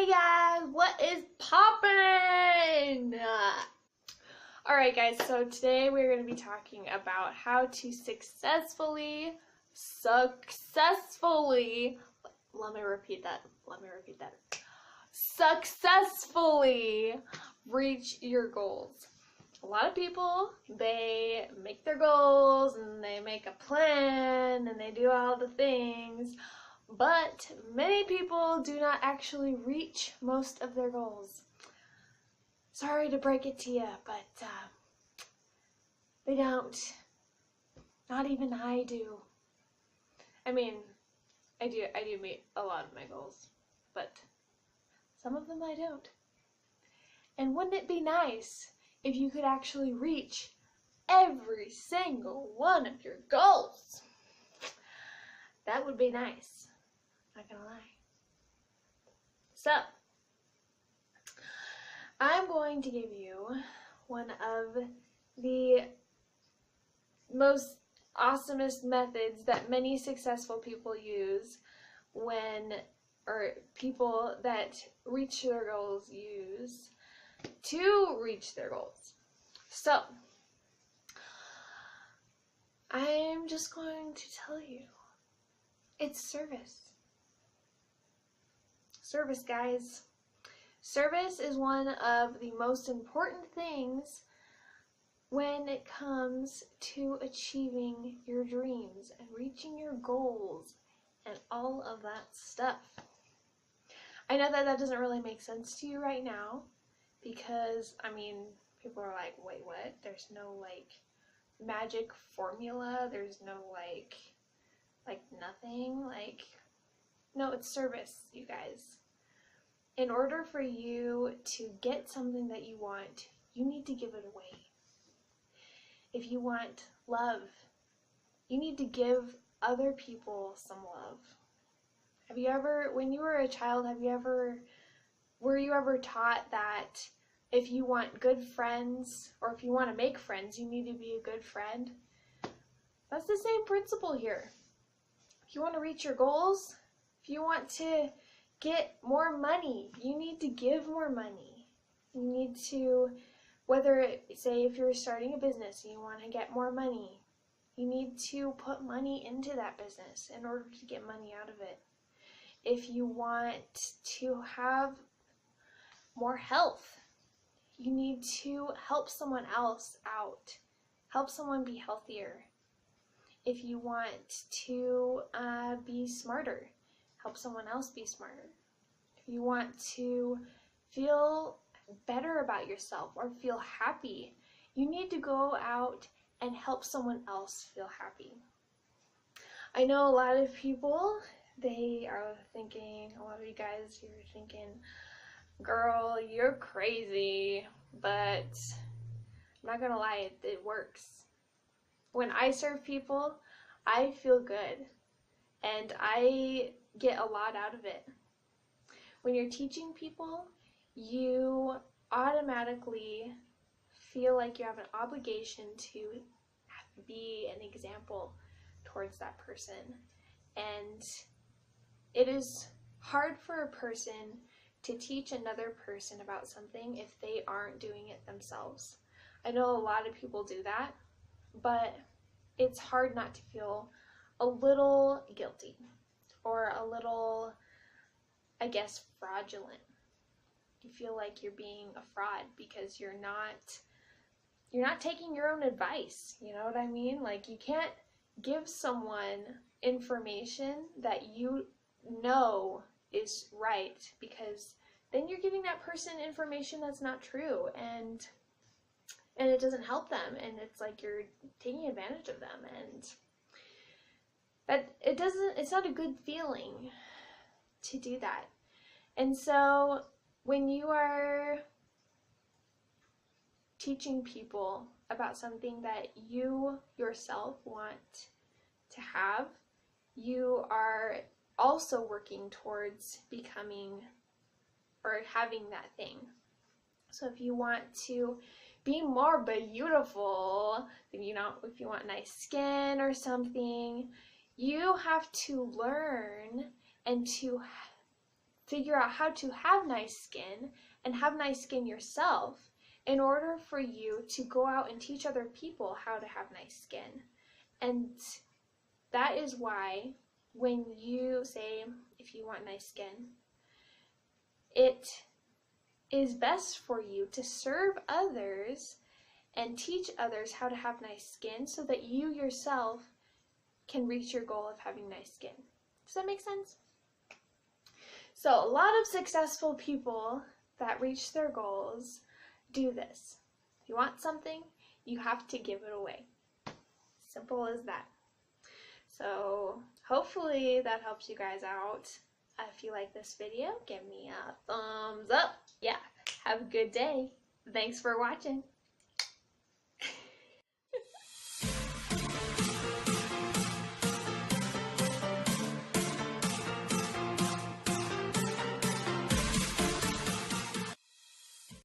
guys, what is poppin'? Alright guys, so today we're going to be talking about how to successfully, let me repeat that, successfully reach your goals. A lot of people, they make their goals and they make a plan and they do all the things, but many people do not actually reach most of their goals. Sorry to break it to you, but they don't. Not even I do. I mean, I do meet a lot of my goals, but some of them I don't. And wouldn't it be nice if you could actually reach every single one of your goals? That would be nice. Not gonna lie. So, I'm going to give you one of the most awesomest methods that many successful people use or people that reach their goals use to reach their goals. So, I'm just going to tell you, it's service. Service, guys. Service is one of the most important things when it comes to achieving your dreams and reaching your goals and all of that stuff. I know that doesn't really make sense to you right now because, I mean, people are like, wait, what? There's no, magic formula. There's no, nothing. No, it's service, you guys. In order for you to get something that you want, you need to give it away. If you want love, you need to give other people some love. Have you ever, when you were a child, were you ever taught that if you want good friends, or if you want to make friends, you need to be a good friend? That's the same principle here. If you want to reach your goals, if you want to get more money, you need to give more money. You need to, say if you're starting a business and you want to get more money, you need to put money into that business in order to get money out of it. If you want to have more health, you need to help someone else out, help someone be healthier. If you want to be smarter, help someone else be smarter. If you want to feel better about yourself or feel happy, you need to go out and help someone else feel happy. I know a lot of people, they are thinking, a lot of you guys, you're thinking, girl, you're crazy, but I'm not gonna lie, it works. When I serve people, I feel good, and I get a lot out of it. When you're teaching people, you automatically feel like you have an obligation to be an example towards that person. And it is hard for a person to teach another person about something if they aren't doing it themselves. I know a lot of people do that, but it's hard not to feel a little guilty or a little, I guess, fraudulent. You feel like you're being a fraud because you're not taking your own advice, you know what I mean? Like, you can't give someone information that you know is right, because then you're giving that person information that's not true, and it doesn't help them, and it's like you're taking advantage of them, and that it's not a good feeling to do that. And so when you are teaching people about something that you yourself want to have, you are also working towards becoming or having that thing. So if you want to be more beautiful, if you want nice skin or something, you have to learn and to figure out how to have nice skin and have nice skin yourself in order for you to go out and teach other people how to have nice skin. And that is why when you say, if you want nice skin, it is best for you to serve others and teach others how to have nice skin so that you yourself can reach your goal of having nice skin. Does that make sense? So a lot of successful people that reach their goals do this. If you want something, you have to give it away. Simple as that. So hopefully that helps you guys out. If you like this video, give me a thumbs up. Yeah, have a good day. Thanks for watching.